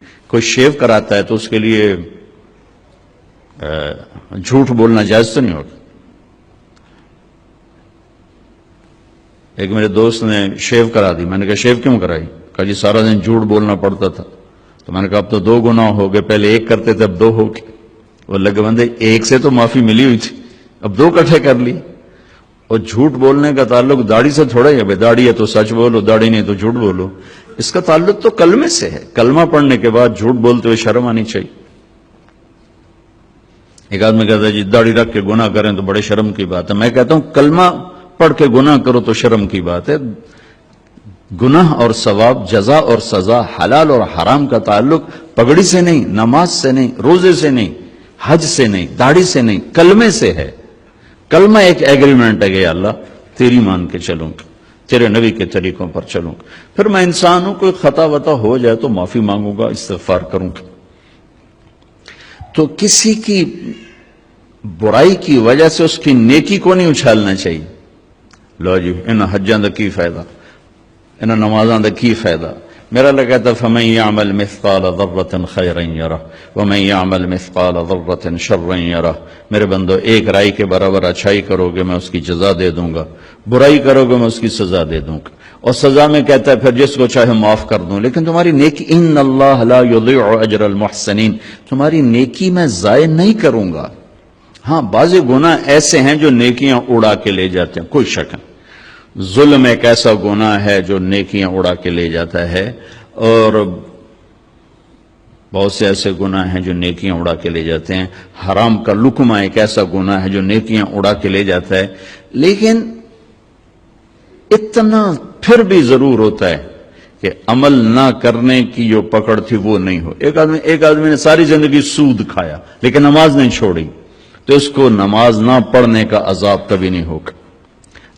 کوئی شیو کراتا ہے تو اس کے لیے جھوٹ بولنا جائز تو نہیں ہوتا. ایک میرے دوست نے شیو کرا دی. میں نے کہا شیو کیوں کرائی؟ کہا جی سارا دن جھوٹ بولنا پڑتا تھا. تو میں نے کہا اب تو 2 گناہ ہو گئے، پہلے 1 کرتے تھے اب 2 ہو گئے. وہ لگے بندے 1 سے تو معافی ملی ہوئی تھی، اب 2 اکٹھے کر لی. اور جھوٹ بولنے کا تعلق داڑھی سے تھوڑا ہی ہے. داڑھی ہے تو سچ بولو، داڑھی نہیں تو جھوٹ بولو. اس کا تعلق تو کلمے سے ہے. کلمہ پڑھنے کے بعد جھوٹ بولتے ہوئے شرم آنی چاہیے. ایک آدمی کہتا ہے جی داڑھی رکھ کے گناہ کریں تو بڑے شرم کی بات ہے. میں کہتا ہوں کلمہ پڑھ کے گناہ کرو تو شرم کی بات ہے. گناہ اور ثواب، جزا اور سزا، حلال اور حرام کا تعلق پگڑی سے نہیں، نماز سے نہیں، روزے سے نہیں، حج سے نہیں، داڑھی سے نہیں، کلمے سے ہے. کلمہ ایک ایگریمنٹ ہے کہ یا اللہ تیری مان کے چلوں گا، تیرے نبی کے طریقوں پر چلوں گا. پھر میں انسان ہوں، کوئی خطا وطا ہو جائے تو معافی مانگوں گا، استغفار کروں گا. تو کسی کی برائی کی وجہ سے اس کی نیکی کو نہیں اچھالنا چاہیے. لو جی ان حجاں دا کی فائدہ، ان نمازاں دا کی فائدہ. میرا اللہ کہتا فمن یعمل مثقال ذرۃ خیرا یرہ ومن یعمل مثقال ذرۃ شرا یرہ. میرے بندو 1 رائی کے برابر اچھائی کرو گے میں اس کی جزا دے دوں گا، برائی کرو گے میں اس کی سزا دے دوں گا. اور سزا میں کہتا ہے پھر جس کو چاہے معاف کر دوں. لیکن تمہاری نیکی ان اللہ لا یضیع اجر المحسنین، تمہاری نیکی میں ضائع نہیں کروں گا. ہاں بعض گناہ ایسے ہیں جو نیکیاں اڑا کے لے جاتے ہیں، کوئی شک نہیں. ظلم ایک ایسا گناہ ہے جو نیکیاں اڑا کے لے جاتا ہے، اور بہت سے ایسے گناہ ہیں جو نیکیاں اڑا کے لے جاتے ہیں. حرام کا لقمہ ایک ایسا گناہ ہے جو نیکیاں اڑا کے لے جاتا ہے. لیکن اتنا پھر بھی ضرور ہوتا ہے کہ عمل نہ کرنے کی جو پکڑ تھی وہ نہیں ہو. ایک آدمی نے ساری زندگی سود کھایا لیکن نماز نہیں چھوڑی، تو اس کو نماز نہ پڑھنے کا عذاب کبھی نہیں ہوگا.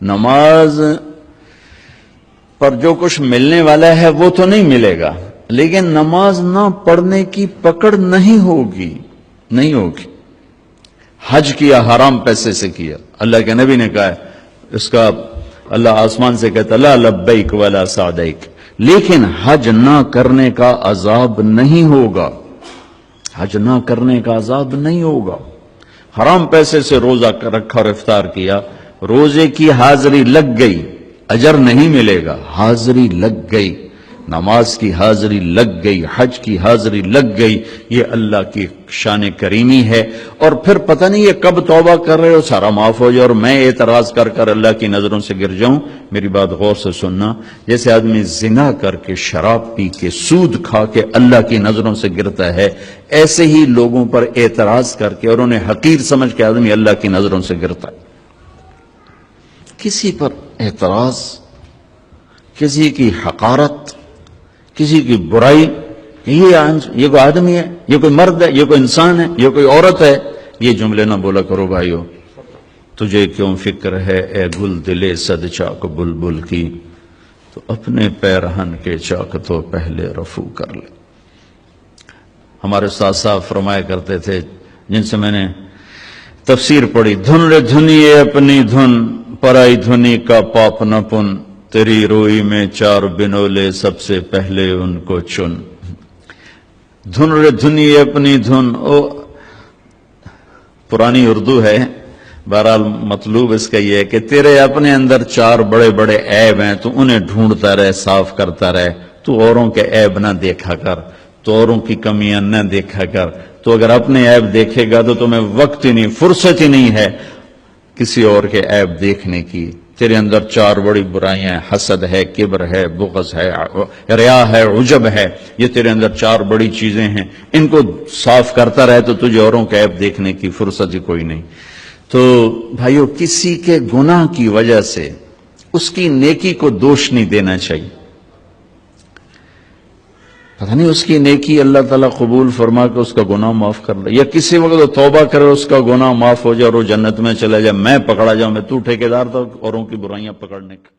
نماز پر جو کچھ ملنے والا ہے وہ تو نہیں ملے گا، لیکن نماز نہ پڑھنے کی پکڑ نہیں ہوگی. حج کیا حرام پیسے سے کیا، اللہ کے نبی نے کہا ہے اس کا اللہ آسمان سے کہتا لا لبیک ولا سعدیک، لیکن حج نہ کرنے کا عذاب نہیں ہوگا. حج نہ کرنے کا عذاب نہیں ہوگا. حرام پیسے سے روزہ رکھا اور افطار کیا، روزے کی حاضری لگ گئی، اجر نہیں ملے گا. حاضری لگ گئی، نماز کی حاضری لگ گئی، حج کی حاضری لگ گئی. یہ اللہ کی شان کریمی ہے. اور پھر پتہ نہیں یہ کب توبہ کر رہے ہو سارا معاف ہو جائے اور میں اعتراض کر اللہ کی نظروں سے گر جاؤں. میری بات غور سے سننا، جیسے آدمی زنا کر کے، شراب پی کے، سود کھا کے اللہ کی نظروں سے گرتا ہے، ایسے ہی لوگوں پر اعتراض کر کے اور انہیں حقیر سمجھ کے آدمی اللہ کی نظروں سے گرتا ہے. کسی پر اعتراض، کسی کی حقارت، کسی کی برائی، یہ کوئی آدمی ہے، یہ کوئی مرد ہے، یہ کوئی انسان ہے، یہ کوئی عورت ہے، یہ جملے نہ بولا کرو بھائیو. تجھے کیوں فکر ہے اے گل دلے صد چاک بلبل کی، تو اپنے پیرہن کے چاک تو پہلے رفو کر لے. ہمارے استاد صاحب فرمایا کرتے تھے، جن سے میں نے تفسیر پڑھی، دھن رے دھنیے اپنی دھن پرائی دھنی کا پاپ نہ پن، تیری روئی میں 4 بنولے سب سے پہلے ان کو چن. دھن رے دھنیے اپنی دھن، پرانی اردو ہے، بہرحال مطلوب اس کا یہ ہے کہ تیرے اپنے اندر 4 بڑے بڑے عیب ہیں، تو انہیں ڈھونڈتا رہے، صاف کرتا رہے. تو اوروں کے عیب نہ دیکھا کر، تو اوروں کی کمیاں نہ دیکھا کر. تو اگر اپنے عیب دیکھے گا تو تمہیں وقت ہی نہیں، فرصت ہی نہیں ہے کسی اور کے عیب دیکھنے کی. تیرے اندر 4 بڑی برائیاں، حسد ہے، کبر ہے، بغض ہے، ریا ہے، عجب ہے. یہ تیرے اندر 4 بڑی چیزیں ہیں. ان کو صاف کرتا رہے تو تجھے اوروں کے عیب دیکھنے کی فرصت ہی کوئی نہیں. تو بھائیو، کسی کے گناہ کی وجہ سے اس کی نیکی کو دوش نہیں دینا چاہیے. پتہ نہیں اس کی نیکی اللہ تعالیٰ قبول فرما کے اس کا گناہ معاف کر لے، یا کسی وقت توبہ کرے اس کا گناہ معاف ہو جائے اور وہ جنت میں چلا جائے. میں پکڑا جاؤں، میں تو ٹھیکیدار تھا اوروں کی برائیاں پکڑنے کا.